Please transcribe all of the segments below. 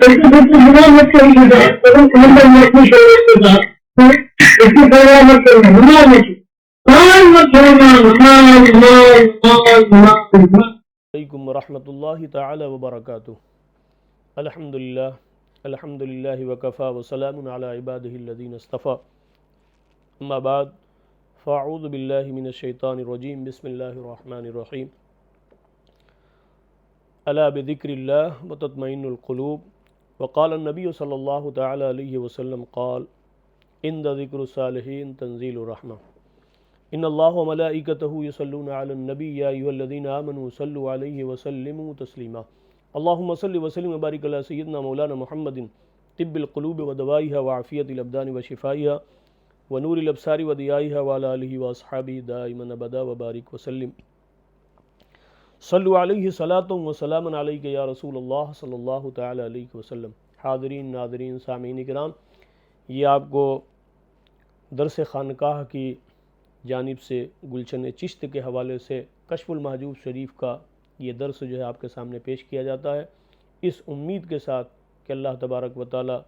ایسی بالکل گناہ مت کریے گا، کلندر میں اپنی شریعت کے ساتھ اس کی پرواہ مت کرنا، گناہ مت مت چھوڑنا، علیکم ورحمۃ اللہ تعالی وبرکاتہ۔ الحمدللہ وکفا وسلام علی عبادہ الذین اصطفیٰ، اما بعد فاعوذ باللہ من الشیطان الرجیم، بسم اللہ الرحمن الرحیم۔ الا بذکر اللہ وتطمئن القلوب، وقال النبی صلی اللہ تعالی علیہ وسلم قال عند ذکر الصالحین تنزیل الرحمہ، ان اللہ وملائکتہ یصلون علی النبی یا ایھا الذین آمنوا صلوا علیہ وسلموا تسلیما، اللہم صل وسلم وبارک علی سیدنا مولانا محمد طب القلوب ودوائها وعافیت الابدان وشفائها ونور الابصار وضیائها وعلی آلہ واصحابہ دائما ابدا وبارک وسلم۔ صلوا علیہ صلاۃ وسلام علیک یا رسول اللہ صلی اللہ تعالی علیہ وسلم۔ حاضرین، ناظرین، سامعین کرام، یہ آپ کو درس خانقاہ کی جانب سے گلشن چشت کے حوالے سے کشف المحجوب شریف کا یہ درس جو ہے آپ کے سامنے پیش کیا جاتا ہے، اس امید کے ساتھ کہ اللہ تبارک و تعالی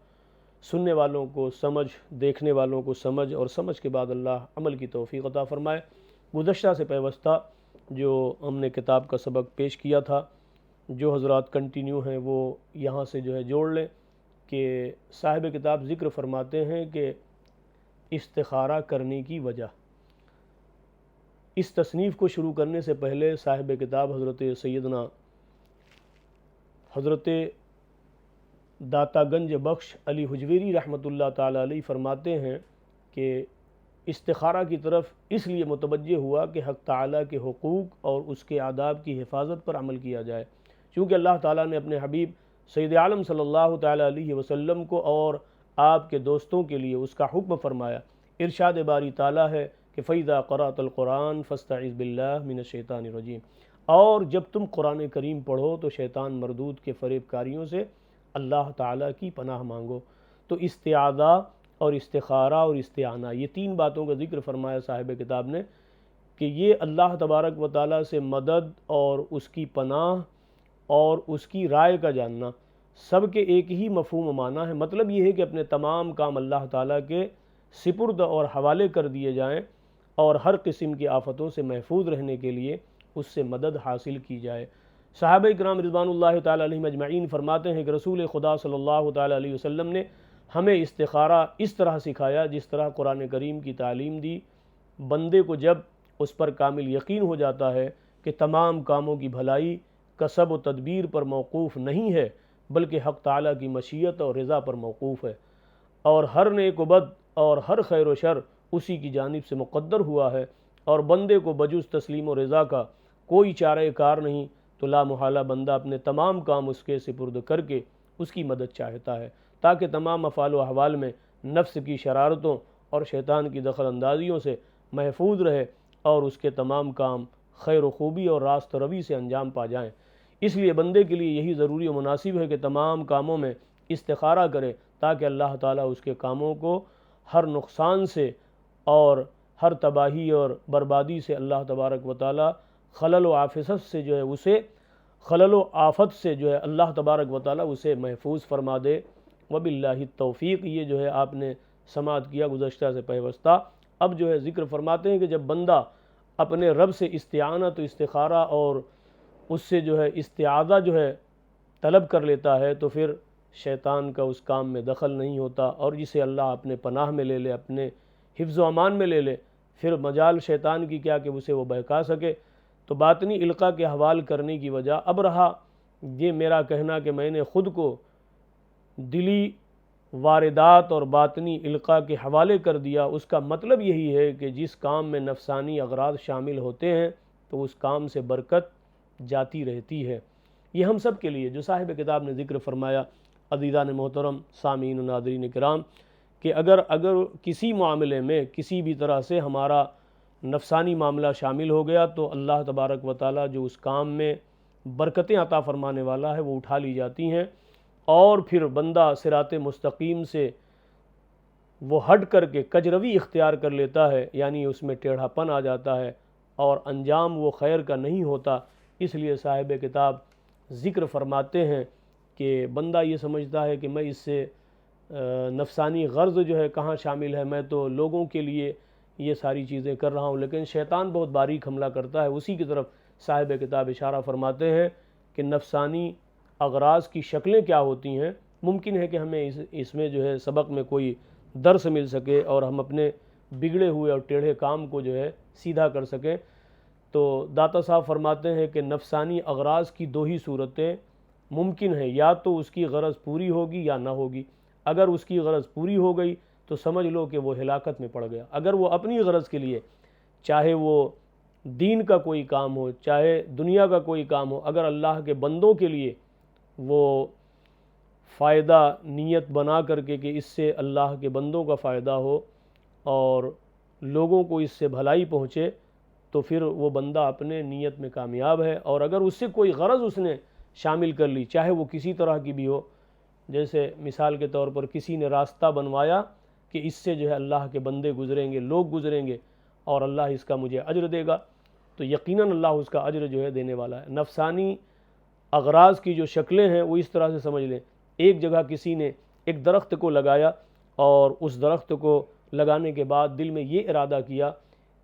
سننے والوں کو سمجھ، دیکھنے والوں کو سمجھ، اور سمجھ کے بعد اللہ عمل کی توفیق عطا فرمائے۔ گزشتہ سے پیوستہ جو ہم نے کتاب کا سبق پیش کیا تھا، جو حضرات کنٹینیو ہیں وہ یہاں سے جو ہے جوڑ لیں کہ صاحب کتاب ذکر فرماتے ہیں کہ استخارہ کرنے کی وجہ۔ اس تصنیف کو شروع کرنے سے پہلے صاحب کتاب حضرت سیدنا حضرت داتا گنج بخش علی حجویری رحمۃ اللہ تعالی علیہ فرماتے ہیں کہ استخارہ کی طرف اس لیے متوجہ ہوا کہ حق تعالیٰ کے حقوق اور اس کے آداب کی حفاظت پر عمل کیا جائے، چونکہ اللہ تعالیٰ نے اپنے حبیب سید عالم صلی اللہ تعالی علیہ وسلم کو اور آپ کے دوستوں کے لیے اس کا حکم فرمایا۔ ارشاد باری تعالیٰ ہے کہ فَإِذَا قَرَأْتَ الْقُرْآنَ فَاسْتَعِذْ بِاللَّهِ مِنَ الشَّيْطَانِ الرَّجِيمِ، اور جب تم قرآن کریم پڑھو تو شیطان مردود کے فریب کاریوں سے اللہ تعالیٰ کی پناہ مانگو۔ تو استعاذہ اور استخارہ اور استعانہ، یہ تین باتوں کا ذکر فرمایا صاحب کتاب نے کہ یہ اللہ تبارک و تعالیٰ سے مدد اور اس کی پناہ اور اس کی رائے کا جاننا، سب کے ایک ہی مفہوم و معنی ہے۔ مطلب یہ ہے کہ اپنے تمام کام اللہ تعالیٰ کے سپرد اور حوالے کر دیے جائیں، اور ہر قسم کی آفتوں سے محفوظ رہنے کے لیے اس سے مدد حاصل کی جائے۔ صحابہ کرام رضوان اللہ تعالی علیہم اجمعین فرماتے ہیں کہ رسول خدا صلی اللہ تعالی علیہ وسلم نے ہمیں استخارہ اس طرح سکھایا جس طرح قرآن کریم کی تعلیم دی۔ بندے کو جب اس پر کامل یقین ہو جاتا ہے کہ تمام کاموں کی بھلائی کسب و تدبیر پر موقوف نہیں ہے بلکہ حق تعالیٰ کی مشیت اور رضا پر موقوف ہے، اور ہر نیک و بد اور ہر خیر و شر اسی کی جانب سے مقدر ہوا ہے، اور بندے کو بجز تسلیم و رضا کا کوئی چارہ کار نہیں، تو لا محالہ بندہ اپنے تمام کام اس کے سپرد کر کے اس کی مدد چاہتا ہے، تاکہ تمام افعال و احوال میں نفس کی شرارتوں اور شیطان کی دخل اندازیوں سے محفوظ رہے اور اس کے تمام کام خیر و خوبی اور راست روی سے انجام پا جائیں۔ اس لیے بندے کے لیے یہی ضروری و مناسب ہے کہ تمام کاموں میں استخارہ کرے، تاکہ اللہ تعالیٰ اس کے کاموں کو ہر نقصان سے اور ہر تباہی اور بربادی سے اللہ تبارک و تعالیٰ خلل و آفت سے جو ہے اللہ تبارک و تعالیٰ اسے محفوظ فرما دے۔ وباللہ التوفیق، یہ جو ہے آپ نے سماعت کیا گزشتہ سے پیوستہ۔ اب جو ہے ذکر فرماتے ہیں کہ جب بندہ اپنے رب سے استعانت و استخارہ اور اس سے جو ہے استعاذہ جو ہے طلب کر لیتا ہے تو پھر شیطان کا اس کام میں دخل نہیں ہوتا، اور جسے اللہ اپنے پناہ میں لے لے، اپنے حفظ و امان میں لے لے، پھر مجال شیطان کی کیا کہ اسے وہ بہکا سکے۔ تو باطنی القاء کے حوال کرنے کی وجہ اب رہا یہ میرا کہنا کہ میں نے خود کو دلی واردات اور باطنی القاء کے حوالے کر دیا، اس کا مطلب یہی ہے کہ جس کام میں نفسانی اغراض شامل ہوتے ہیں تو اس کام سے برکت جاتی رہتی ہے۔ یہ ہم سب کے لیے جو صاحب کتاب نے ذکر فرمایا، عزیزان محترم، سامعین و ناظرین کرام، کہ اگر کسی معاملے میں کسی بھی طرح سے ہمارا نفسانی معاملہ شامل ہو گیا تو اللہ تبارک و تعالیٰ جو اس کام میں برکتیں عطا فرمانے والا ہے وہ اٹھا لی جاتی ہیں، اور پھر بندہ صراط مستقیم سے وہ ہٹ کر کے کجروی اختیار کر لیتا ہے، یعنی اس میں ٹیڑھا پن آ جاتا ہے اور انجام وہ خیر کا نہیں ہوتا۔ اس لیے صاحب کتاب ذکر فرماتے ہیں کہ بندہ یہ سمجھتا ہے کہ میں اس سے نفسانی غرض جو ہے کہاں شامل ہے، میں تو لوگوں کے لیے یہ ساری چیزیں کر رہا ہوں، لیکن شیطان بہت باریک حملہ کرتا ہے۔ اسی کی طرف صاحب کتاب اشارہ فرماتے ہیں کہ نفسانی اغراض کی شکلیں کیا ہوتی ہیں۔ ممکن ہے کہ ہمیں اس میں جو ہے سبق میں کوئی درس مل سکے اور ہم اپنے بگڑے ہوئے اور ٹیڑھے کام کو جو ہے سیدھا کر سکیں۔ تو داتا صاحب فرماتے ہیں کہ نفسانی اغراض کی دو ہی صورتیں ممکن ہیں، یا تو اس کی غرض پوری ہوگی یا نہ ہوگی۔ اگر اس کی غرض پوری ہو گئی تو سمجھ لو کہ وہ ہلاکت میں پڑ گیا۔ اگر وہ اپنی غرض کے لیے، چاہے وہ دین کا کوئی کام ہو، چاہے دنیا کا کوئی کام ہو، اگر اللہ کے بندوں کے لیے وہ فائدہ نیت بنا کر کے کہ اس سے اللہ کے بندوں کا فائدہ ہو اور لوگوں کو اس سے بھلائی پہنچے، تو پھر وہ بندہ اپنے نیت میں کامیاب ہے۔ اور اگر اس سے کوئی غرض اس نے شامل کر لی، چاہے وہ کسی طرح کی بھی ہو، جیسے مثال کے طور پر کسی نے راستہ بنوایا کہ اس سے جو ہے اللہ کے بندے گزریں گے، لوگ گزریں گے اور اللہ اس کا مجھے اجر دے گا، تو یقیناً اللہ اس کا اجر جو ہے دینے والا ہے۔ نفسانی اغراض کی جو شکلیں ہیں وہ اس طرح سے سمجھ لیں، ایک جگہ کسی نے ایک درخت کو لگایا اور اس درخت کو لگانے کے بعد دل میں یہ ارادہ کیا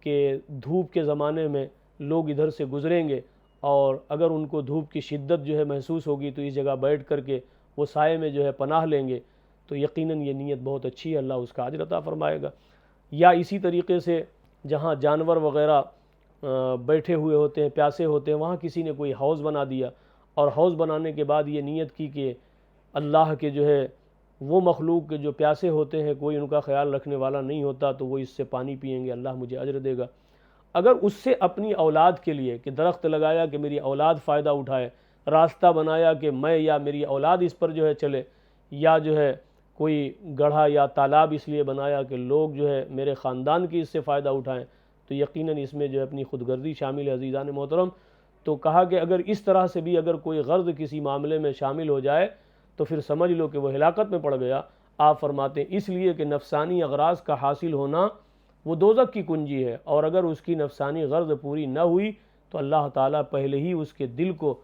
کہ دھوپ کے زمانے میں لوگ ادھر سے گزریں گے اور اگر ان کو دھوپ کی شدت جو ہے محسوس ہوگی تو اس جگہ بیٹھ کر کے وہ سائے میں جو ہے پناہ لیں گے، تو یقیناً یہ نیت بہت اچھی ہے، اللہ اس کا اجر عطا فرمائے گا۔ یا اسی طریقے سے جہاں جانور وغیرہ بیٹھے ہوئے ہوتے ہیں، پیاسے ہوتے ہیں، وہاں کسی نے کوئی حوض بنا دیا اور حوض بنانے کے بعد یہ نیت کی کہ اللہ کے جو ہے وہ مخلوق کے جو پیاسے ہوتے ہیں، کوئی ان کا خیال رکھنے والا نہیں ہوتا، تو وہ اس سے پانی پئیں گے، اللہ مجھے اجر دے گا۔ اگر اس سے اپنی اولاد کے لیے کہ درخت لگایا کہ میری اولاد فائدہ اٹھائے، راستہ بنایا کہ میں یا میری اولاد اس پر جو ہے چلے، یا جو ہے کوئی گڑھا یا تالاب اس لیے بنایا کہ لوگ جو ہے میرے خاندان کی اس سے فائدہ اٹھائیں، تو یقیناً اس میں جو ہے اپنی خود غرضی شامل ہے۔ عزیزان محترم، تو کہا کہ اگر اس طرح سے بھی اگر کوئی غرض کسی معاملے میں شامل ہو جائے تو پھر سمجھ لو کہ وہ ہلاکت میں پڑ گیا۔ آپ فرماتے ہیں اس لیے کہ نفسانی اغراض کا حاصل ہونا وہ دوزخ کی کنجی ہے، اور اگر اس کی نفسانی غرض پوری نہ ہوئی تو اللہ تعالیٰ پہلے ہی اس کے دل کو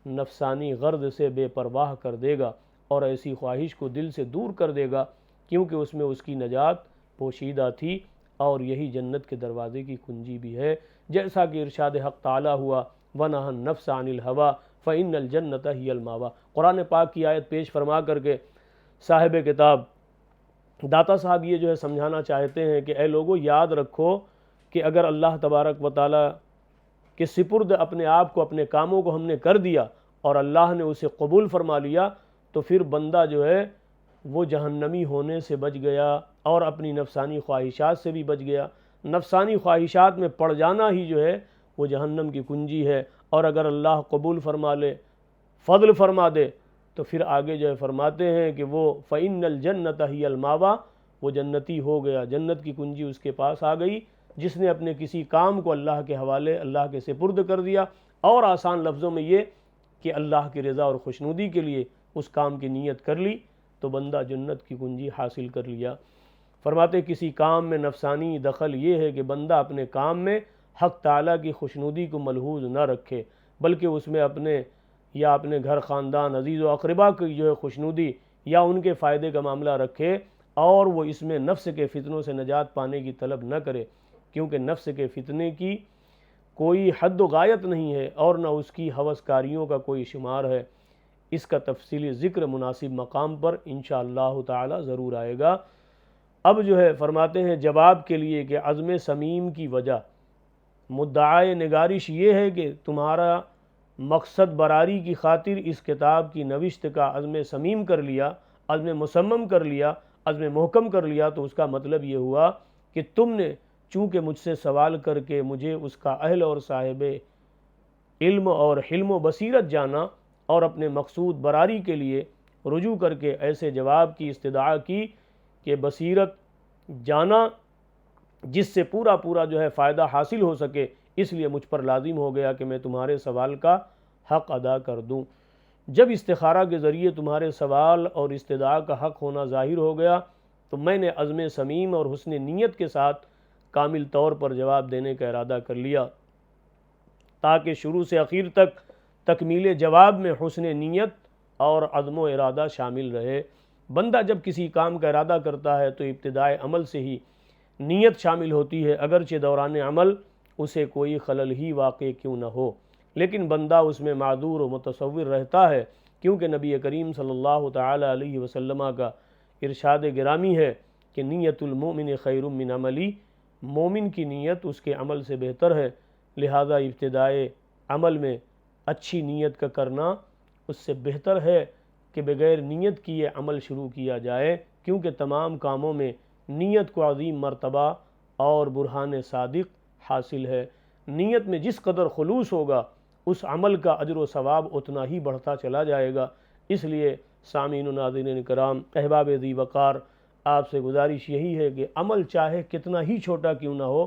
نفسانی غرض سے بے پرواہ کر دے گا اور ایسی خواہش کو دل سے دور کر دے گا، کیونکہ اس میں اس کی نجات پوشیدہ تھی اور یہی جنت کے دروازے کی کنجی بھی ہے۔ جیسا کہ ارشاد حق تعالیٰ ہوا وَنَهَا النَّفْسَ عَنِ الْهَوَىٰ فَإِنَّ الْجَنَّةَ هِيَ الْمَأْوَىٰ۔ قرآن پاک کی آیت پیش فرما کر کے صاحب کتاب داتا صاحب یہ جو ہے سمجھانا چاہتے ہیں کہ اے لوگو، یاد رکھو کہ اگر اللہ تبارک و تعالیٰ کے سپرد اپنے آپ کو، اپنے کاموں کو ہم نے کر دیا اور اللہ نے اسے قبول فرما لیا، تو پھر بندہ جو ہے وہ جہنمی ہونے سے بچ گیا اور اپنی نفسانی خواہشات سے بھی بچ گیا۔ نفسانی خواہشات میں پڑ جانا ہی جو ہے وہ جہنم کی کنجی ہے، اور اگر اللہ قبول فرما لے، فضل فرما دے، تو پھر آگے جو ہے فرماتے ہیں کہ وہ فَإِنَّ الْجَنَّةَ هِيَ الْمَأْوَىٰ، وہ جنتی ہو گیا، جنت کی کنجی اس کے پاس آ گئی، جس نے اپنے کسی کام کو اللہ کے حوالے، اللہ کے سپرد کر دیا، اور آسان لفظوں میں یہ کہ اللہ کی رضا اور خوشنودی کے لیے اس کام کی نیت کر لی، تو بندہ جنت کی کنجی حاصل کر لیا۔ فرماتے کسی کام میں نفسانی دخل یہ ہے کہ بندہ اپنے کام میں حق تعالیٰ کی خوشنودی کو ملحوظ نہ رکھے، بلکہ اس میں اپنے یا اپنے گھر، خاندان، عزیز و اقربا کی جو ہے خوشنودی یا ان کے فائدے کا معاملہ رکھے، اور وہ اس میں نفس کے فتنوں سے نجات پانے کی طلب نہ کرے، کیونکہ نفس کے فتنے کی کوئی حد و غایت نہیں ہے اور نہ اس کی ہوس کاریوں کا کوئی شمار ہے۔ اس کا تفصیلی ذکر مناسب مقام پر انشاءاللہ تعالی ضرور آئے گا۔ اب جو ہے فرماتے ہیں جواب کے لیے کہ عزم صمیم کی وجہ، مدعائے نگارش یہ ہے کہ تمہارا مقصد براری کی خاطر اس کتاب کی نوشت کا عزم صمیم کر لیا، عزم مصمم کر لیا، عزم محکم کر لیا، تو اس کا مطلب یہ ہوا کہ تم نے چونکہ مجھ سے سوال کر کے مجھے اس کا اہل اور صاحب علم اور حلم و بصیرت جانا اور اپنے مقصود براری کے لیے رجوع کر کے ایسے جواب کی استدعا کی کہ بصیرت جانا جس سے پورا جو ہے فائدہ حاصل ہو سکے، اس لیے مجھ پر لازم ہو گیا کہ میں تمہارے سوال کا حق ادا کر دوں۔ جب استخارہ کے ذریعے تمہارے سوال اور استدعا کا حق ہونا ظاہر ہو گیا تو میں نے عزم صمیم اور حسن نیت کے ساتھ کامل طور پر جواب دینے کا ارادہ کر لیا، تاکہ شروع سے اخیر تک تکمیل جواب میں حسن نیت اور عزم و ارادہ شامل رہے۔ بندہ جب کسی کام کا ارادہ کرتا ہے تو ابتدائے عمل سے ہی نیت شامل ہوتی ہے، اگرچہ دوران عمل اسے کوئی خلل ہی واقع کیوں نہ ہو، لیکن بندہ اس میں معذور و متصور رہتا ہے، کیونکہ نبی کریم صلی اللہ تعالی علیہ وسلم کا ارشاد گرامی ہے کہ نیت المؤمن خیر من عملی، مومن کی نیت اس کے عمل سے بہتر ہے، لہذا ابتدائے عمل میں اچھی نیت کا کرنا اس سے بہتر ہے کہ بغیر نیت کیے عمل شروع کیا جائے، کیونکہ تمام کاموں میں نیت کو عظیم مرتبہ اور برہان صادق حاصل ہے۔ نیت میں جس قدر خلوص ہوگا اس عمل کا اجر و ثواب اتنا ہی بڑھتا چلا جائے گا۔ اس لیے سامعین و ناظرین کرام، احباب ذی وقار، آپ سے گزارش یہی ہے کہ عمل چاہے کتنا ہی چھوٹا کیوں نہ ہو،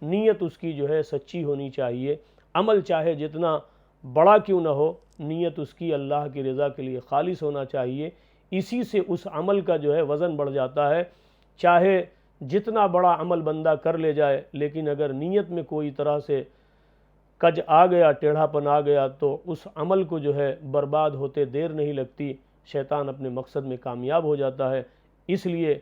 نیت اس کی جو ہے سچی ہونی چاہیے۔ عمل چاہے جتنا بڑا کیوں نہ ہو، نیت اس کی اللہ کی رضا کے لیے خالص ہونا چاہیے۔ اسی سے اس عمل کا جو ہے وزن بڑھ جاتا ہے۔ چاہے جتنا بڑا عمل بندہ کر لے جائے، لیکن اگر نیت میں کوئی طرح سے کج آ گیا، ٹیڑھا پن آ گیا، تو اس عمل کو جو ہے برباد ہوتے دیر نہیں لگتی، شیطان اپنے مقصد میں کامیاب ہو جاتا ہے۔ اس لیے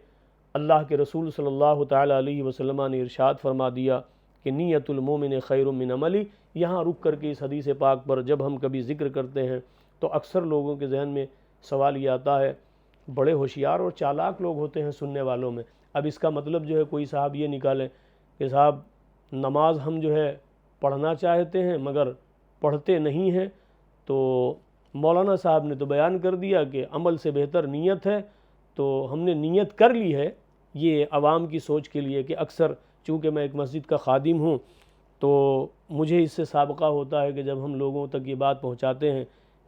اللہ کے رسول صلی اللہ تعالی علیہ وسلم نے ارشاد فرما دیا کہ نیت المومن خیر من عملی۔ یہاں رک کر کے اس حدیث پاک پر جب ہم کبھی ذکر کرتے ہیں تو اکثر لوگوں کے ذہن میں سوال یہ آتا ہے، بڑے ہوشیار اور چالاک لوگ ہوتے ہیں سننے والوں میں، اب اس کا مطلب جو ہے کوئی صاحب یہ نکالیں کہ صاحب نماز ہم جو ہے پڑھنا چاہتے ہیں مگر پڑھتے نہیں ہیں، تو مولانا صاحب نے تو بیان کر دیا کہ عمل سے بہتر نیت ہے، تو ہم نے نیت کر لی ہے۔ یہ عوام کی سوچ کے لیے کہ اکثر چونکہ میں ایک مسجد کا خادم ہوں تو مجھے اس سے سابقہ ہوتا ہے کہ جب ہم لوگوں تک یہ بات پہنچاتے ہیں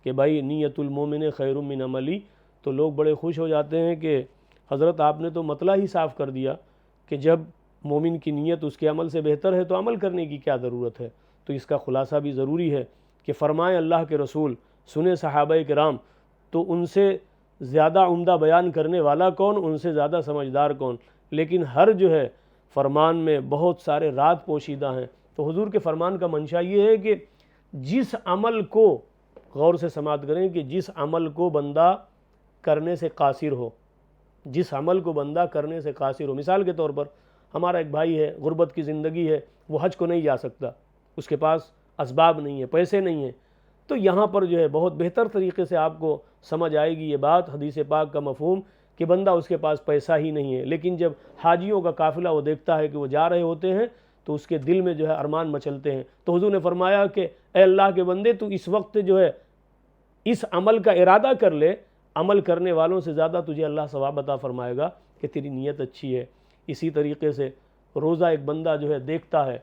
کہ بھائی نیت المومن خیر من عملی، تو لوگ بڑے خوش ہو جاتے ہیں کہ حضرت آپ نے تو مطلع ہی صاف کر دیا کہ جب مومن کی نیت اس کے عمل سے بہتر ہے تو عمل کرنے کی کیا ضرورت ہے۔ تو اس کا خلاصہ بھی ضروری ہے کہ فرمائے اللہ کے رسول، سنے صحابہ کرام، تو ان سے زیادہ عمدہ بیان کرنے والا کون، ان سے زیادہ سمجھدار کون، لیکن ہر جو ہے فرمان میں بہت سارے راز پوشیدہ ہیں۔ تو حضور کے فرمان کا منشا یہ ہے کہ جس عمل کو، غور سے سماعت کریں، کہ جس عمل کو بندہ کرنے سے قاصر ہو، جس عمل کو بندہ کرنے سے قاصر ہو۔ مثال کے طور پر ہمارا ایک بھائی ہے، غربت کی زندگی ہے، وہ حج کو نہیں جا سکتا، اس کے پاس اسباب نہیں ہیں، پیسے نہیں ہیں، تو یہاں پر جو ہے بہت بہتر طریقے سے آپ کو سمجھ آئے گی یہ بات، حدیث پاک کا مفہوم، کہ بندہ اس کے پاس پیسہ ہی نہیں ہے، لیکن جب حاجیوں کا قافلہ وہ دیکھتا ہے کہ وہ جا رہے ہوتے ہیں تو اس کے دل میں جو ہے ارمان مچلتے ہیں۔ تو حضور نے فرمایا کہ اے اللہ کے بندے، تو اس وقت جو ہے اس عمل کا ارادہ کر لے، عمل کرنے والوں سے زیادہ تجھے اللہ ثواب عطا فرمائے گا کہ تیری نیت اچھی ہے۔ اسی طریقے سے روزہ ایک بندہ جو ہے دیکھتا ہے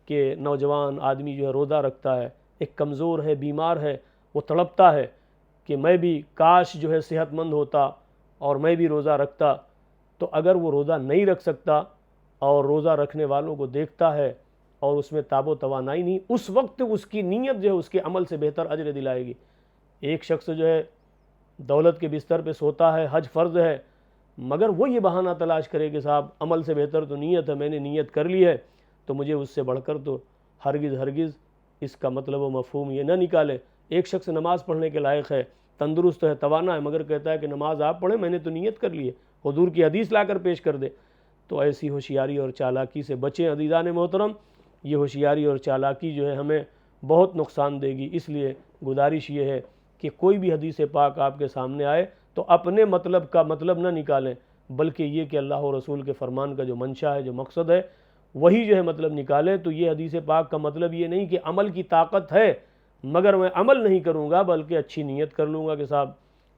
کہ نوجوان آدمی جو ہے روزہ رکھتا ہے، ایک کمزور ہے، بیمار ہے، وہ تڑپتا ہے کہ میں بھی کاش جو ہے صحت مند ہوتا اور میں بھی روزہ رکھتا، تو اگر وہ روزہ نہیں رکھ سکتا اور روزہ رکھنے والوں کو دیکھتا ہے اور اس میں تاب و توانائی نہیں، اس وقت اس کی نیت جو ہے اس کے عمل سے بہتر اجر دلائے گی۔ ایک شخص جو ہے دولت کے بستر پہ سوتا ہے، حج فرض ہے، مگر وہ یہ بہانہ تلاش کرے کہ صاحب عمل سے بہتر تو نیت ہے، میں نے نیت کر لی ہے تو مجھے اس سے بڑھ کر تو ہرگز اس کا مطلب و مفہوم یہ نہ نکالے۔ ایک شخص نماز پڑھنے کے لائق ہے، تندرست ہے، توانا ہے، مگر کہتا ہے کہ نماز آپ پڑھیں، میں نے تو نیت کر لی ہے، حضور کی حدیث لا کر پیش کر دے۔ تو ایسی ہوشیاری اور چالاکی سے بچیں عزیزان محترم، یہ ہوشیاری اور چالاکی جو ہے ہمیں بہت نقصان دے گی۔ اس لیے گزارش یہ ہے کہ کوئی بھی حدیث پاک آپ کے سامنے آئے تو اپنے مطلب کا مطلب نہ نکالیں، بلکہ یہ کہ اللہ و رسول کے فرمان کا جو منشا ہے، جو مقصد ہے، وہی جو ہے مطلب نکالیں۔ تو یہ حدیث پاک کا مطلب یہ نہیں کہ عمل کی طاقت ہے مگر میں عمل نہیں کروں گا، بلکہ اچھی نیت کر لوں گا کہ صاحب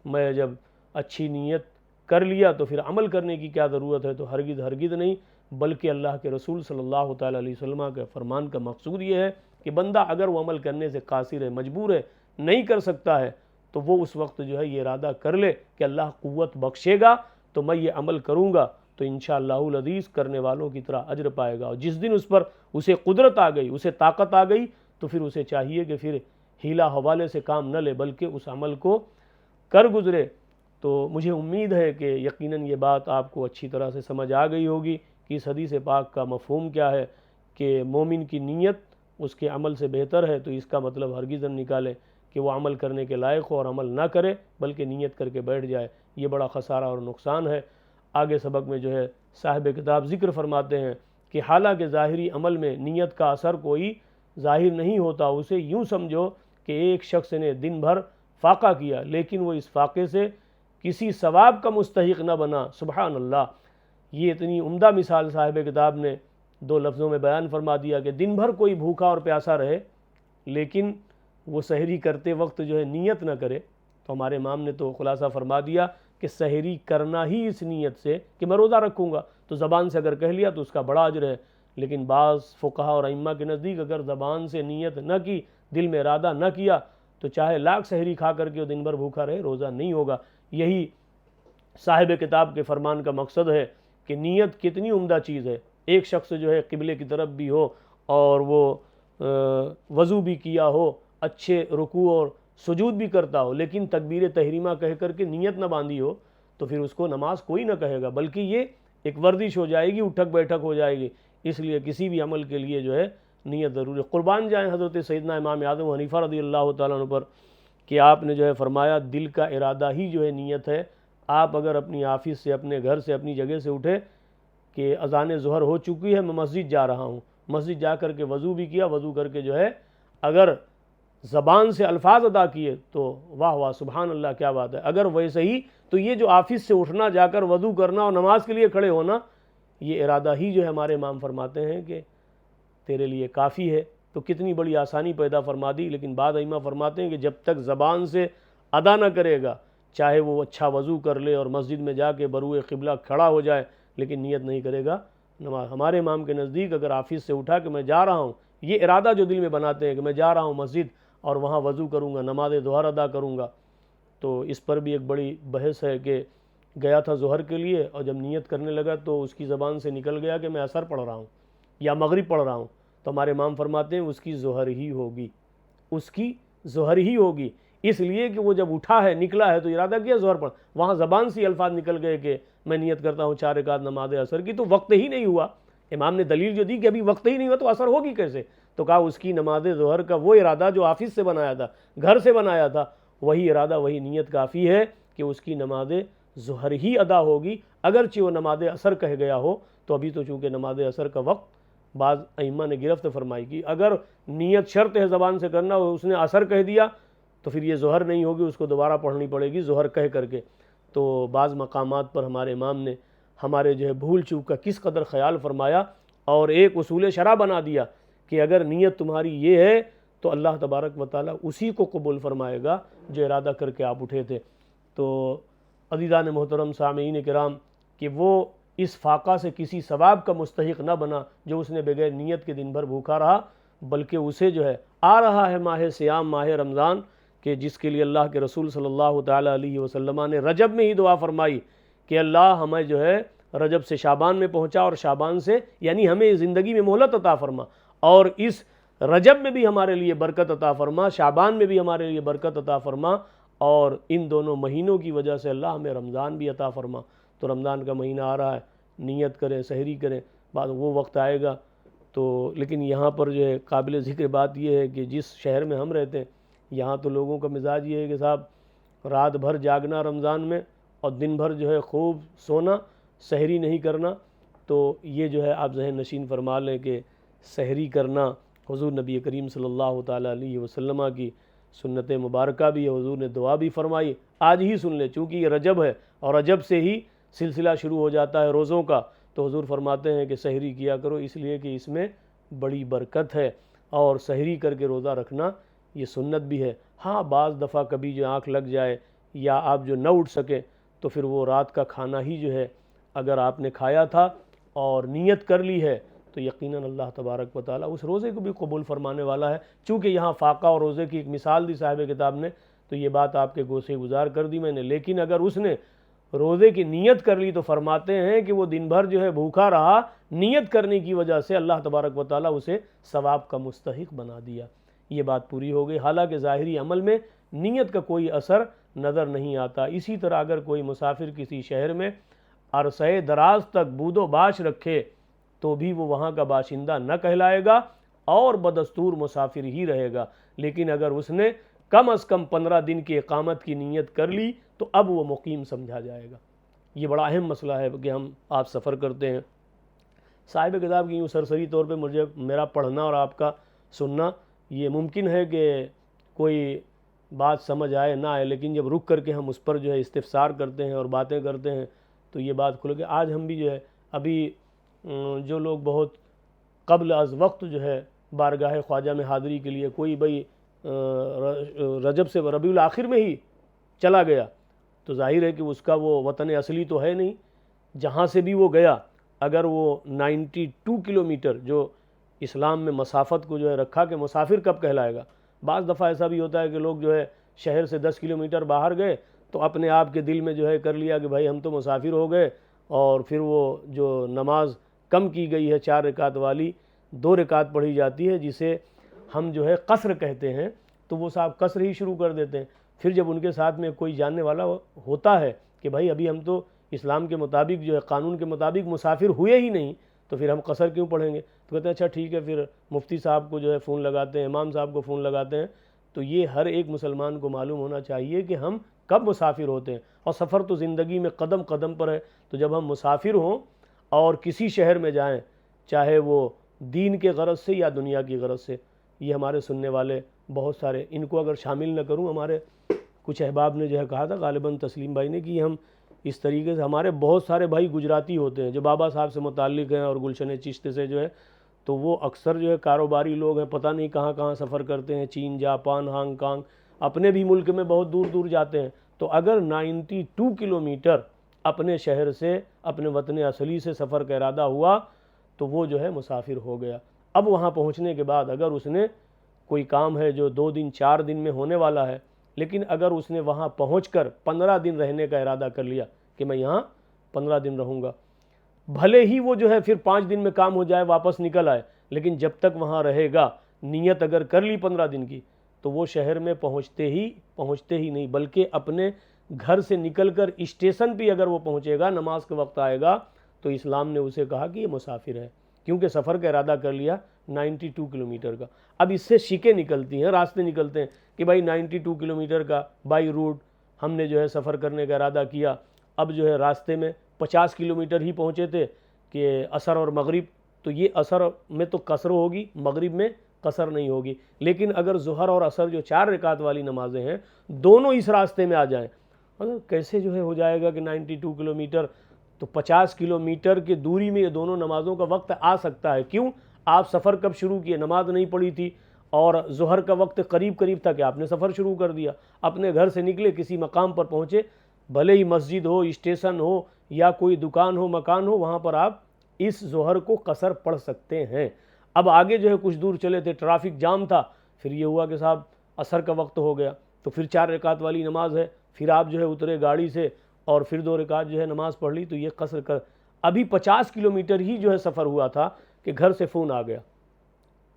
میں جب اچھی نیت کر لیا تو پھر عمل کرنے کی کیا ضرورت ہے۔ تو ہرگز نہیں، بلکہ اللہ کے رسول صلی اللہ تعالی علیہ وسلم کے فرمان کا مقصود یہ ہے کہ بندہ اگر وہ عمل کرنے سے قاصر ہے، مجبور ہے، نہیں کر سکتا ہے، تو وہ اس وقت جو ہے یہ ارادہ کر لے کہ اللہ قوت بخشے گا تو میں یہ عمل کروں گا، تو انشاءاللہ العزیز کرنے والوں کی طرح اجر پائے گا۔ اور جس دن اس پر اسے قدرت آ گئی، اسے طاقت آ گئی، تو پھر اسے چاہیے کہ پھر ہیلا حوالے سے کام نہ لے، بلکہ اس عمل کو کر گزرے۔ تو مجھے امید ہے کہ یقیناً یہ بات آپ کو اچھی طرح سے سمجھ آ گئی ہوگی کہ اس حدیث پاک کا مفہوم کیا ہے، کہ مومن کی نیت اس کے عمل سے بہتر ہے، تو اس کا مطلب ہرگز نہ نکالیں کہ وہ عمل کرنے کے لائق ہو اور عمل نہ کرے بلکہ نیت کر کے بیٹھ جائے، یہ بڑا خسارہ اور نقصان ہے۔ آگے سبق میں جو ہے صاحب کتاب ذکر فرماتے ہیں کہ حالانکہ ظاہری عمل میں نیت کا اثر کوئی ظاہر نہیں ہوتا، اسے یوں سمجھو کہ ایک شخص نے دن بھر فاقہ کیا لیکن وہ اس فاقے سے کسی ثواب کا مستحق نہ بنا۔ سبحان اللہ، یہ اتنی عمدہ مثال صاحب کتاب نے 2 لفظوں میں بیان فرما دیا کہ دن بھر کوئی بھوکا اور پیاسا رہے لیکن وہ سحری کرتے وقت جو ہے نیت نہ کرے، تو ہمارے امام نے تو خلاصہ فرما دیا کہ سحری کرنا ہی اس نیت سے کہ میں روزہ رکھوں گا، تو زبان سے اگر کہہ لیا تو اس کا بڑا اجر ہے، لیکن بعض فقہا اور ائمہ کے نزدیک اگر زبان سے نیت نہ کی، دل میں ارادہ نہ کیا، تو چاہے لاکھ سحری کھا کر کے وہ دن بھر بھوکا رہے، روزہ نہیں ہوگا۔ یہی صاحب کتاب کے فرمان کا مقصد ہے کہ نیت کتنی عمدہ چیز ہے۔ ایک شخص جو ہے قبلے کی طرف بھی ہو اور وہ وضو بھی کیا ہو، اچھے رکوع اور سجود بھی کرتا ہو، لیکن تکبیر تحریمہ کہہ کر کے نیت نہ باندھی ہو، تو پھر اس کو نماز کوئی نہ کہے گا، بلکہ یہ ایک ورزش ہو جائے گی، اٹھک بیٹھک ہو جائے گی۔ اس لیے کسی بھی عمل کے لیے جو ہے نیت ضروری۔ قربان جائیں حضرت سیدنا امام اعظم حنیفہ رضی اللہ تعالیٰ عنہ پر کہ آپ نے جو ہے فرمایا دل کا ارادہ ہی جو ہے نیت ہے۔ آپ اگر اپنی آفس سے، اپنے گھر سے، اپنی جگہ سے اٹھے کہ اذان ظہر ہو چکی ہے، میں مسجد جا رہا ہوں، مسجد جا کر کے وضو بھی کیا، وضو کر کے جو ہے اگر زبان سے الفاظ ادا کیے تو واہ واہ سبحان اللہ کیا بات ہے، اگر ویسے ہی تو یہ جو آفس سے اٹھنا، جا کر وضو کرنا اور نماز کے لیے کھڑے ہونا، یہ ارادہ ہی جو ہے ہمارے امام فرماتے ہیں کہ تیرے لیے کافی ہے۔ تو کتنی بڑی آسانی پیدا فرما دی، لیکن بعض ائمہ فرماتے ہیں کہ جب تک زبان سے ادا نہ کرے گا، چاہے وہ اچھا وضو کر لے اور مسجد میں جا کے بروئے قبلہ کھڑا ہو جائے لیکن نیت نہیں کرے گا نماز۔ ہمارے امام کے نزدیک اگر آفس سے اٹھا کہ میں جا رہا ہوں، یہ ارادہ جو دل میں بناتے ہیں کہ میں جا رہا ہوں مسجد اور وہاں وضو کروں گا، نماز ظہر ادا کروں گا، تو اس پر بھی ایک بڑی بحث ہے کہ گیا تھا ظہر کے لیے اور جب نیت کرنے لگا تو اس کی زبان سے نکل گیا کہ میں عصر پڑھ رہا ہوں یا مغرب پڑھ رہا ہوں، تو ہمارے امام فرماتے ہیں اس کی ظہر ہی ہوگی، اس کی ظہر ہی ہوگی، اس لیے کہ وہ جب اٹھا ہے، نکلا ہے تو ارادہ کیا ظہر پڑھ، وہاں زبان سے الفاظ نکل گئے کہ میں نیت کرتا ہوں 4 رکعت نماز عصر کی، تو وقت ہی نہیں ہوا۔ امام نے دلیل جو دی کہ ابھی وقت ہی نہیں ہوا تو عصر ہوگی کیسے، تو کہا اس کی نماز ظہر کا وہ ارادہ جو آفس سے بنایا تھا، گھر سے بنایا تھا، وہی ارادہ، وہی نیت کافی ہے کہ اس کی نماز ظہر ہی ادا ہوگی، اگرچہ وہ نماز عصر کہہ گیا ہو تو ابھی تو چونکہ نماز عصر کا وقت بعض ائمہ نے گرفت فرمائی کی، اگر نیت شرط ہے زبان سے کرنا اور اس نے عصر کہہ دیا تو پھر یہ ظہر نہیں ہوگی، اس کو دوبارہ پڑھنی پڑے گی ظہر کہہ کر کے۔ تو بعض مقامات پر ہمارے امام نے ہمارے جو ہے بھول چوک کا کس قدر خیال فرمایا اور ایک اصول شرع بنا دیا کہ اگر نیت تمہاری یہ ہے تو اللہ تبارک و تعالیٰ اسی کو قبول فرمائے گا جو ارادہ کر کے آپ اٹھے تھے۔ تو عزیزان محترم سامعین کرام کہ وہ اس فاقہ سے کسی ثواب کا مستحق نہ بنا جو اس نے بغیر نیت کے دن بھر بھوکا رہا، بلکہ اسے جو ہے آ رہا ہے ماہ صیام، ماہ رمضان، کہ جس کے لیے اللہ کے رسول صلی اللہ تعالیٰ علیہ وسلم نے رجب میں ہی دعا فرمائی کہ اللہ ہمیں جو ہے رجب سے شعبان میں پہنچا اور شعبان سے یعنی ہمیں زندگی میں مہلت عطا فرما، اور اس رجب میں بھی ہمارے لیے برکت عطا فرما، شعبان میں بھی ہمارے لیے برکت عطا فرما، اور ان دونوں مہینوں کی وجہ سے اللہ ہمیں رمضان بھی عطا فرما۔ تو رمضان کا مہینہ آ رہا ہے، نیت کریں، سحری کریں، بعد وہ وقت آئے گا تو۔ لیکن یہاں پر جو ہے قابل ذکر بات یہ ہے کہ جس شہر میں ہم رہتے ہیں یہاں تو لوگوں کا مزاج یہ ہے کہ صاحب رات بھر جاگنا رمضان میں اور دن بھر جو ہے خوب سونا، سحری نہیں کرنا۔ تو یہ جو ہے آپ ذہن نشین فرما لیں کہ سحری کرنا حضور نبی کریم صلی اللہ تعالیٰ علیہ وسلم کی سنت مبارکہ بھی ہے، حضور نے دعا بھی فرمائی، آج ہی سن لیں چونکہ یہ رجب ہے اور رجب سے ہی سلسلہ شروع ہو جاتا ہے روزوں کا، تو حضور فرماتے ہیں کہ سحری کیا کرو اس لیے کہ اس میں بڑی برکت ہے، اور سحری کر کے روزہ رکھنا یہ سنت بھی ہے۔ ہاں بعض دفعہ کبھی جو آنکھ لگ جائے یا آپ جو نہ اٹھ سکیں تو پھر وہ رات کا کھانا ہی جو ہے اگر آپ نے کھایا تھا اور نیت کر لی ہے تو یقیناً اللہ تبارک و تعالیٰ اس روزے کو بھی قبول فرمانے والا ہے۔ چونکہ یہاں فاقہ اور روزے کی ایک مثال دی صاحب کتاب نے تو یہ بات آپ کے گوشے گزار کر دی میں نے، لیکن اگر اس نے روزے کی نیت کر لی تو فرماتے ہیں کہ وہ دن بھر جو ہے بھوکا رہا، نیت کرنے کی وجہ سے اللہ تبارک و تعالیٰ اسے ثواب کا مستحق بنا دیا۔ یہ بات پوری ہو گئی۔ حالانکہ ظاہری عمل میں نیت کا کوئی اثر نظر نہیں آتا۔ اسی طرح اگر کوئی مسافر کسی شہر میں عرصہ دراز تک بود و باش رکھے تو بھی وہ وہاں کا باشندہ نہ کہلائے گا اور بدستور مسافر ہی رہے گا، لیکن اگر اس نے کم از کم 15 دن کی اقامت کی نیت کر لی تو اب وہ مقیم سمجھا جائے گا۔ یہ بڑا اہم مسئلہ ہے کہ آپ سفر کرتے ہیں۔ صاحب کتاب کی یوں سرسری طور پہ میرا پڑھنا اور آپ کا سننا یہ ممکن ہے کہ کوئی بات سمجھ آئے نہ آئے، لیکن جب رک کر کے ہم اس پر جو ہے استفسار کرتے ہیں اور باتیں کرتے ہیں تو یہ بات کھل کے آج ہم بھی جو ہے ابھی جو لوگ بہت قبل از وقت جو ہے بارگاہ خواجہ میں حاضری کے لیے کوئی بھائی رجب سے ربیع الاخر میں ہی چلا گیا تو ظاہر ہے کہ اس کا وہ وطن اصلی تو ہے نہیں، جہاں سے بھی وہ گیا اگر وہ 92 کلومیٹر جو اسلام میں مسافت کو جو ہے رکھا کہ مسافر کب کہلائے گا۔ بعض دفعہ ایسا بھی ہوتا ہے کہ لوگ جو ہے شہر سے 10 کلومیٹر باہر گئے تو اپنے آپ کے دل میں جو ہے کر لیا کہ بھائی ہم تو مسافر ہو گئے، اور پھر وہ جو نماز کم کی گئی ہے 4 رکعت والی 2 رکعت پڑھی جاتی ہے جسے ہم جو ہے قصر کہتے ہیں، تو وہ صاحب قصر ہی شروع کر دیتے ہیں۔ پھر جب ان کے ساتھ میں کوئی جاننے والا ہوتا ہے کہ بھائی ابھی ہم تو اسلام کے مطابق جو ہے قانون کے مطابق مسافر ہوئے ہی نہیں تو پھر ہم قصر کیوں پڑھیں گے، تو کہتے ہیں اچھا ٹھیک ہے، پھر مفتی صاحب کو جو ہے فون لگاتے ہیں، امام صاحب کو فون لگاتے ہیں۔ تو یہ ہر ایک مسلمان کو معلوم ہونا چاہیے کہ ہم کب مسافر ہوتے ہیں، اور سفر تو زندگی میں قدم قدم پر ہے۔ تو جب ہم مسافر ہوں اور کسی شہر میں جائیں، چاہے وہ دین کے غرض سے یا دنیا کی غرض سے، یہ ہمارے سننے والے بہت سارے، ان کو اگر شامل نہ کروں، ہمارے کچھ احباب نے جو ہے کہا تھا غالباً تسلیم بھائی نے کہ ہم اس طریقے سے، ہمارے بہت سارے بھائی گجراتی ہوتے ہیں جو بابا صاحب سے متعلق ہیں اور گلشن چشت سے جو ہے، تو وہ اکثر جو ہے کاروباری لوگ ہیں، پتہ نہیں کہاں کہاں سفر کرتے ہیں، چین، جاپان، ہانگ کانگ، اپنے بھی ملک میں بہت دور دور جاتے ہیں۔ تو اگر 92 کلومیٹر اپنے شہر سے، اپنے وطن اصلی سے سفر کا ارادہ ہوا تو وہ جو ہے مسافر ہو گیا۔ اب وہاں پہنچنے کے بعد اگر اس نے کوئی کام ہے جو 2 دن 4 دن میں ہونے والا ہے، لیکن اگر اس نے وہاں پہنچ کر 15 دن رہنے کا ارادہ کر لیا کہ میں یہاں 15 دن رہوں گا، بھلے ہی وہ جو ہے پھر 5 دن میں کام ہو جائے واپس نکل آئے، لیکن جب تک وہاں رہے گا، نیت اگر کر لی 15 دن کی، تو وہ شہر میں پہنچتے ہی نہیں بلکہ اپنے گھر سے نکل کر اسٹیشن پہ اگر وہ پہنچے گا، نماز کا وقت آئے گا تو اسلام نے اسے کہا کہ یہ مسافر ہے، کیونکہ سفر کا ارادہ کر لیا 92 کلومیٹر کا۔ اب اس سے شکیں نکلتی ہیں، راستے نکلتے ہیں کہ بھائی 92 کلومیٹر کا بائی روڈ ہم نے جو ہے سفر کرنے کا ارادہ کیا، اب جو ہے راستے میں 50 کلومیٹر ہی پہنچے تھے کہ عصر اور مغرب، تو یہ عصر میں تو قصر ہوگی، مغرب میں قصر نہیں ہوگی، لیکن اگر ظہر اور عصر جو 4 رکعت والی نمازیں ہیں دونوں اس راستے میں آ جائیں، کیسے جو ہے ہو جائے گا کہ 92 کلومیٹر، تو 50 کلومیٹر کی دوری میں یہ دونوں نمازوں کا وقت آ سکتا ہے۔ کیوں؟ آپ سفر کب شروع کیے؟ نماز نہیں پڑھی تھی اور ظہر کا وقت قریب تھا کہ آپ نے سفر شروع کر دیا، اپنے گھر سے نکلے، کسی مقام پر پہنچے، بھلے ہی مسجد ہو، اسٹیشن ہو یا کوئی دکان ہو، مکان ہو، وہاں پر آپ اس ظہر کو قصر پڑھ سکتے ہیں۔ اب آگے جو ہے کچھ دور چلے تھے، ٹرافک جام تھا، پھر یہ ہوا کہ صاحب عصر کا وقت ہو گیا، تو پھر 4 رکعت والی نماز ہے، پھر آپ جو ہے اترے گاڑی سے اور پھر 2 رکعت جو ہے نماز پڑھ لی، تو یہ قصر کر، ابھی 50 کلومیٹر ہی جو ہے سفر ہوا تھا کہ گھر سے فون آ گیا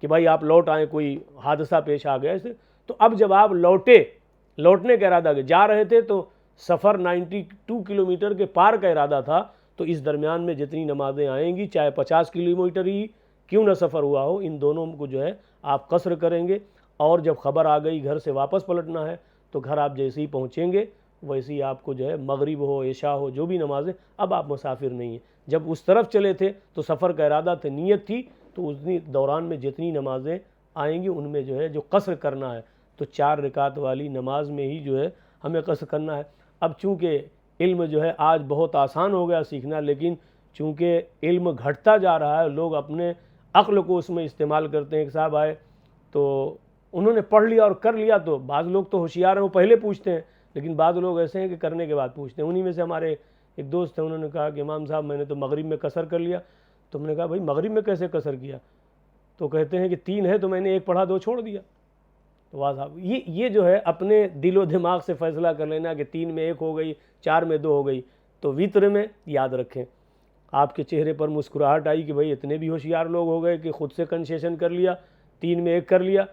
کہ بھائی آپ لوٹ آئیں، کوئی حادثہ پیش آ گیا اسے۔ تو اب جب آپ لوٹنے کا ارادہ جا رہے تھے تو سفر 92 کلومیٹر کے پار کا ارادہ تھا، تو اس درمیان میں جتنی نمازیں آئیں گی، چاہے 50 کلومیٹر ہی کیوں نہ سفر ہوا ہو، ان دونوں کو جو ہے آپ قصر کریں گے، اور جب خبر آ گئی گھر سے واپس پلٹنا ہے تو گھر آپ جیسے ہی پہنچیں گے ویسے ہی آپ کو جو ہے مغرب ہو، عشاء ہو، جو بھی نمازیں، اب آپ مسافر نہیں ہیں۔ جب اس طرف چلے تھے تو سفر کا ارادہ تھا، نیت تھی، تو اس دوران میں جتنی نمازیں آئیں گی ان میں جو ہے جو قصر کرنا ہے تو 4 رکعت والی نماز میں ہی جو ہے ہمیں قصر کرنا ہے۔ اب چونکہ علم جو ہے آج بہت آسان ہو گیا سیکھنا، لیکن چونکہ علم گھٹتا جا رہا ہے، لوگ اپنے عقل کو اس میں استعمال کرتے ہیں۔ کہ صاحب آئے تو انہوں نے پڑھ لیا اور کر لیا، تو بعض لوگ تو ہوشیار ہیں، وہ پہلے پوچھتے ہیں، لیکن بعض لوگ ایسے ہیں کہ کرنے کے بعد پوچھتے ہیں۔ انہی میں سے ہمارے ایک دوست ہیں، انہوں نے کہا کہ امام صاحب میں نے تو مغرب میں قصر کر لیا۔ تو میں نے کہا بھائی مغرب میں کیسے قصر کیا؟ تو کہتے ہیں کہ 3 ہے تو میں نے 1 پڑھا 2 چھوڑ دیا۔ تو واہ صاحب، یہ جو ہے اپنے دل و دماغ سے فیصلہ کر لینا کہ 3 میں 1 ہو گئی، 4 میں 2 ہو گئی۔ تو وطر میں یاد رکھیں، آپ کے چہرے پر مسکراہٹ آئی کہ بھائی اتنے بھی ہوشیار لوگ ہو گئے کہ خود سے کنسیشن کر لیا، 3 میں 1 کر لیا،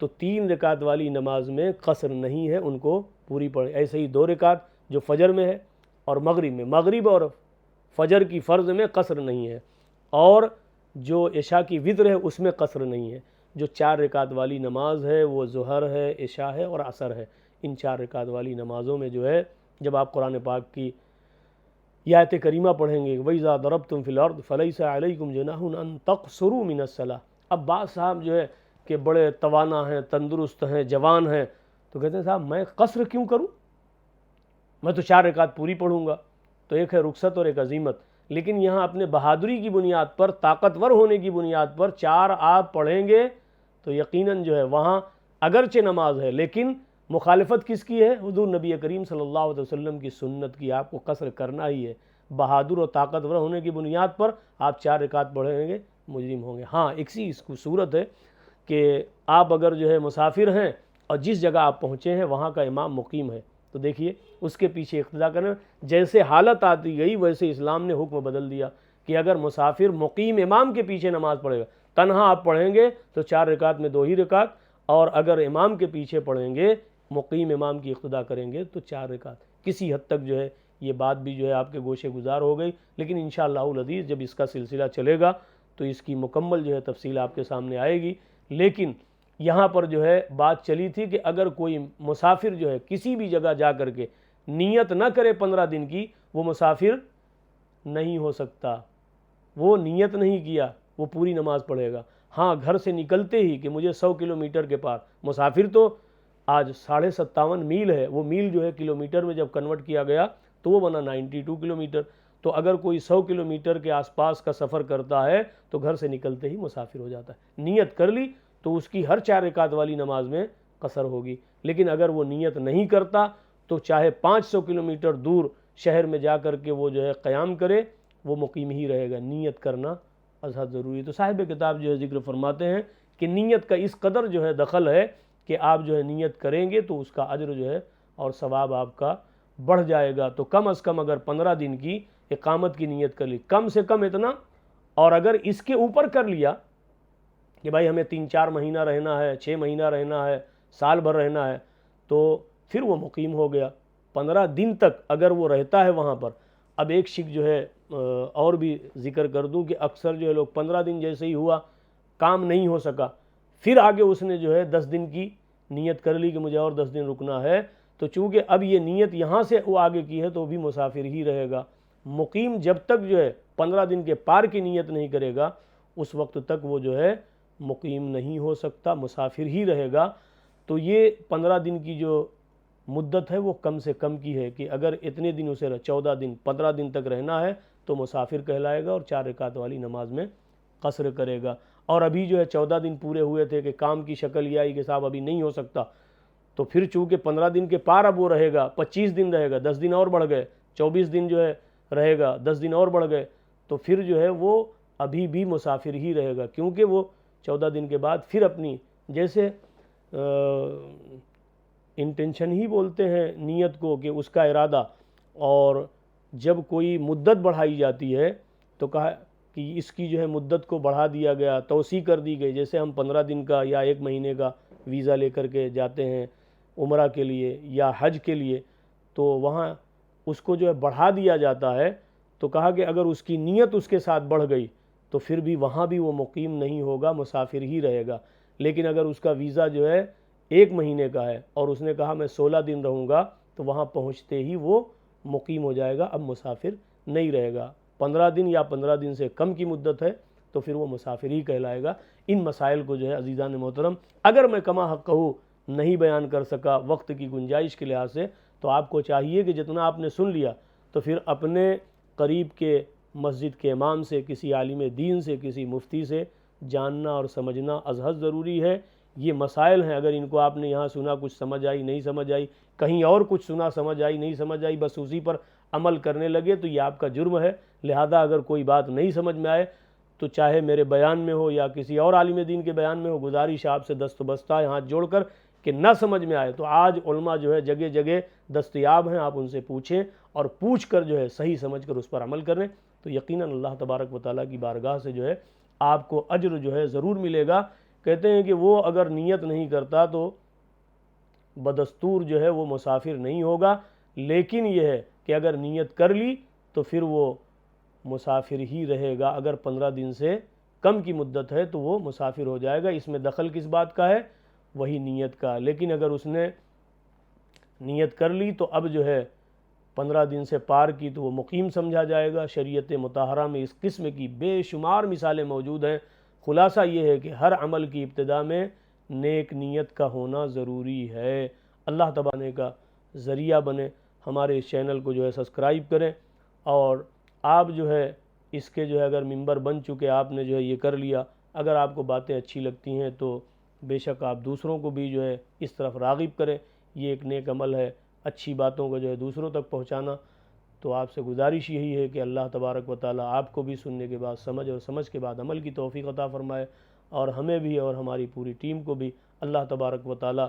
تو 3 رکعت والی نماز میں قصر نہیں ہے، ان کو پوری پڑھیں۔ ایسے ہی 2 رکعت جو فجر میں ہے اور مغرب میں، مغرب اور فجر کی فرض میں قصر نہیں ہے، اور جو عشاء کی وتر ہے اس میں قصر نہیں ہے۔ جو 4 رکعت والی نماز ہے وہ ظہر ہے، عشاء ہے اور عصر ہے۔ ان 4 رکعت والی نمازوں میں جو ہے جب آپ قرآن پاک کی یہ آیت کریمہ پڑھیں گے وَإِذَا ضَرَبْتُمْ فِي الْأَرْضِ فَلَيْسَ عَلَيْكُمْ جُنَاحٌ أَن تَقْصُرُوا مِنَ الصَّلَاةِ۔ اب بعض صاحب جو ہے کہ بڑے توانا ہیں، تندرست ہیں، جوان ہیں، تو کہتے ہیں صاحب میں قصر کیوں کروں، میں تو 4 رکعت پوری پڑھوں گا۔ تو ایک ہے رخصت اور ایک عزیمت، لیکن یہاں اپنے بہادری کی بنیاد پر، طاقتور ہونے کی بنیاد پر 4 آپ پڑھیں گے تو یقیناً جو ہے وہاں اگرچہ نماز ہے لیکن مخالفت کس کی ہے؟ حضور نبی کریم صلی اللہ علیہ وسلم کی سنت کی۔ آپ کو قصر کرنا ہی ہے۔ بہادر اور طاقتور ہونے کی بنیاد پر آپ 4 رکعت پڑھیں گے، مجرم ہوں گے۔ ہاں ایک سی اس کو صورت ہے کہ آپ اگر جو ہے مسافر ہیں اور جس جگہ آپ پہنچے ہیں وہاں کا امام مقیم ہے، تو دیکھیے اس کے پیچھے اقتداء کرنا۔ جیسے حالت آتی گئی ویسے اسلام نے حکم بدل دیا کہ اگر مسافر مقیم امام کے پیچھے نماز پڑھے گا، تنہا آپ پڑھیں گے تو 4 رکعت میں 2 ہی رکعت، اور اگر امام کے پیچھے پڑھیں گے، مقیم امام کی اقتداء کریں گے تو 4 رکعت۔ کسی حد تک جو ہے یہ بات بھی جو ہے آپ کے گوشے گزار ہو گئی، لیکن انشاءاللہ العزیز جب اس کا سلسلہ چلے گا تو اس کی مکمل جو ہے تفصیل آپ کے سامنے آئے گی۔ لیکن یہاں پر جو ہے بات چلی تھی کہ اگر کوئی مسافر جو ہے کسی بھی جگہ جا کر کے نیت نہ کرے 15 دن کی، وہ مسافر نہیں ہو سکتا۔ وہ نیت نہیں کیا وہ پوری نماز پڑھے گا۔ ہاں گھر سے نکلتے ہی کہ مجھے 100 کلومیٹر کے پار، مسافر تو آج 57.5 میل ہے، وہ میل جو ہے کلومیٹر میں جب کنورٹ کیا گیا تو وہ بنا 92 کلومیٹر۔ تو اگر کوئی 100 کلومیٹر کے آس پاس کا سفر کرتا ہے تو گھر سے نکلتے ہی مسافر ہو جاتا ہے۔ نیت کر لی تو اس کی ہر 4 رکعت والی نماز میں قصر ہوگی، لیکن اگر وہ نیت نہیں کرتا تو چاہے 500 کلومیٹر دور شہر میں جا کر کے وہ جو ہے قیام کرے، وہ مقیم ہی رہے گا۔ نیت کرنا ازحد ضروری ہے۔ تو صاحب کتاب جو ہے ذکر فرماتے ہیں کہ نیت کا اس قدر جو ہے دخل ہے کہ آپ جو ہے نیت کریں گے تو اس کا اجر جو ہے اور ثواب آپ کا بڑھ جائے گا۔ تو کم از کم اگر 15 دن کی اقامت کی نیت کر لی، کم سے کم اتنا، اور اگر اس کے اوپر کر لیا کہ بھائی ہمیں 3-4 مہینہ رہنا ہے، 6 مہینہ رہنا ہے، سال بھر رہنا ہے، تو پھر وہ مقیم ہو گیا۔ 15 دن تک اگر وہ رہتا ہے وہاں پر۔ اب ایک شک جو ہے اور بھی ذکر کر دوں کہ اکثر جو ہے لوگ 15 دن جیسے ہی ہوا کام نہیں ہو سکا، پھر آگے اس نے جو ہے 10 دن کی نیت کر لی کہ مجھے اور 10 دن رکنا ہے، تو چونکہ اب یہ نیت یہاں سے وہ آگے کی ہے تو وہ بھی مسافر ہی رہے گا۔ مقیم جب تک جو ہے 15 دن کے پار کی نیت نہیں کرے گا اس وقت تک وہ جو ہے مقیم نہیں ہو سکتا، مسافر ہی رہے گا۔ تو یہ 15 دن کی جو مدت ہے وہ کم سے کم کی ہے کہ اگر اتنے دن اسے 14 دن 15 دن تک رہنا ہے تو مسافر کہلائے گا اور 4 رکعت والی نماز میں قصر کرے گا۔ اور ابھی جو ہے 14 دن پورے ہوئے تھے کہ کام کی شکل یہ آئی کہ صاحب ابھی نہیں ہو سکتا، تو پھر چونکہ 15 دن کے پار اب وہ رہے گا، 25 دن رہے گا، 10 دن اور بڑھ گئے، 24 دن جو ہے رہے گا، 10 دن اور بڑھ گئے، تو پھر جو ہے وہ ابھی بھی مسافر ہی رہے گا، کیونکہ وہ 14 دن کے بعد پھر اپنی جیسے انٹینشن ہی بولتے ہیں نیت کو کہ اس کا ارادہ، اور جب کوئی مدت بڑھائی جاتی ہے تو کہا کہ اس کی جو ہے مدت کو بڑھا دیا گیا، توسیع کر دی گئی، جیسے ہم 15 دن کا یا 1 مہینے کا ویزا لے کر کے جاتے ہیں عمرہ کے لیے یا حج کے لیے، تو وہاں اس کو جو ہے بڑھا دیا جاتا ہے، تو کہا کہ اگر اس کی نیت اس کے ساتھ بڑھ گئی تو پھر بھی وہاں بھی وہ مقیم نہیں ہوگا، مسافر ہی رہے گا۔ لیکن اگر اس کا ویزا جو ہے 1 مہینے کا ہے اور اس نے کہا میں 16 دن رہوں گا، تو وہاں پہنچتے ہی وہ مقیم ہو جائے گا، اب مسافر نہیں رہے گا۔ 15 دن یا 15 دن سے کم کی مدت ہے تو پھر وہ مسافر ہی کہلائے گا۔ ان مسائل کو جو ہے عزیزان محترم اگر میں کما حق کہوں نہیں بیان کر سکا وقت کی گنجائش کے لحاظ سے، تو آپ کو چاہیے کہ جتنا آپ نے سن لیا تو پھر اپنے قریب کے مسجد کے امام سے، کسی عالم دین سے، کسی مفتی سے جاننا اور سمجھنا ازحد ضروری ہے۔ یہ مسائل ہیں، اگر ان کو آپ نے یہاں سنا کچھ سمجھ آئی نہیں سمجھ آئی، کہیں اور کچھ سنا سمجھ آئی نہیں سمجھ آئی، بس اسی پر عمل کرنے لگے تو یہ آپ کا جرم ہے۔ لہذا اگر کوئی بات نہیں سمجھ میں آئے تو چاہے میرے بیان میں ہو یا کسی اور عالم دین کے بیان میں ہو، گزارش آپ سے دست بستہ ہے ہاتھ جوڑ کر کہ نہ سمجھ میں آئے تو آج علماء جو ہے جگہ جگہ دستیاب ہیں، آپ ان سے پوچھیں اور پوچھ کر جو ہے صحیح سمجھ کر اس پر عمل کریں، تو یقیناً اللہ تبارک و تعالیٰ کی بارگاہ سے جو ہے آپ کو اجر جو ہے ضرور ملے گا۔ کہتے ہیں کہ وہ اگر نیت نہیں کرتا تو بدستور جو ہے وہ مسافر نہیں ہوگا، لیکن یہ ہے کہ اگر نیت کر لی تو پھر وہ مسافر ہی رہے گا اگر 15 دن سے کم کی مدت ہے تو وہ مسافر ہو جائے گا۔ اس میں دخل کس بات کا ہے؟ وہی نیت کا۔ لیکن اگر اس نے نیت کر لی تو اب جو ہے 15 دن سے پار کی تو وہ مقیم سمجھا جائے گا۔ شریعت مطہرہ میں اس قسم کی بے شمار مثالیں موجود ہیں۔ خلاصہ یہ ہے کہ ہر عمل کی ابتدا میں نیک نیت کا ہونا ضروری ہے۔ اللہ تبارک کا ذریعہ بنے، ہمارے اس چینل کو جو ہے سبسکرائب کریں، اور آپ جو ہے اس کے جو ہے اگر ممبر بن چکے، آپ نے جو ہے یہ کر لیا، اگر آپ کو باتیں اچھی لگتی ہیں تو بے شک آپ دوسروں کو بھی جو ہے اس طرف راغب کریں۔ یہ ایک نیک عمل ہے، اچھی باتوں کو جو ہے دوسروں تک پہنچانا۔ تو آپ سے گزارش یہی ہے کہ اللہ تبارک و تعالی آپ کو بھی سننے کے بعد سمجھ، اور سمجھ کے بعد عمل کی توفیق عطا فرمائے، اور ہمیں بھی اور ہماری پوری ٹیم کو بھی اللہ تبارک و تعالی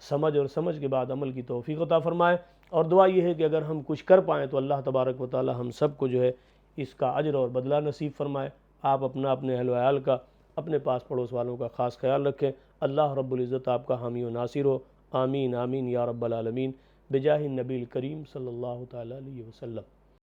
سمجھ اور سمجھ کے بعد عمل کی توفیق عطا فرمائے۔ اور دعا یہ ہے کہ اگر ہم کچھ کر پائیں تو اللہ تبارک و تعالی ہم سب کو جو ہے اس کا اجر اور بدلہ نصیب فرمائے۔ آپ اپنے اہل و عیال کا، اپنے پاس پڑوس والوں کا خاص خیال رکھیں۔ اللہ رب العزت آپ کا حامی و ناصر ہو۔ آمین آمین یا رب العالمین، بجاہ النبی الکریم صلی اللہ تعالی علیہ وسلم۔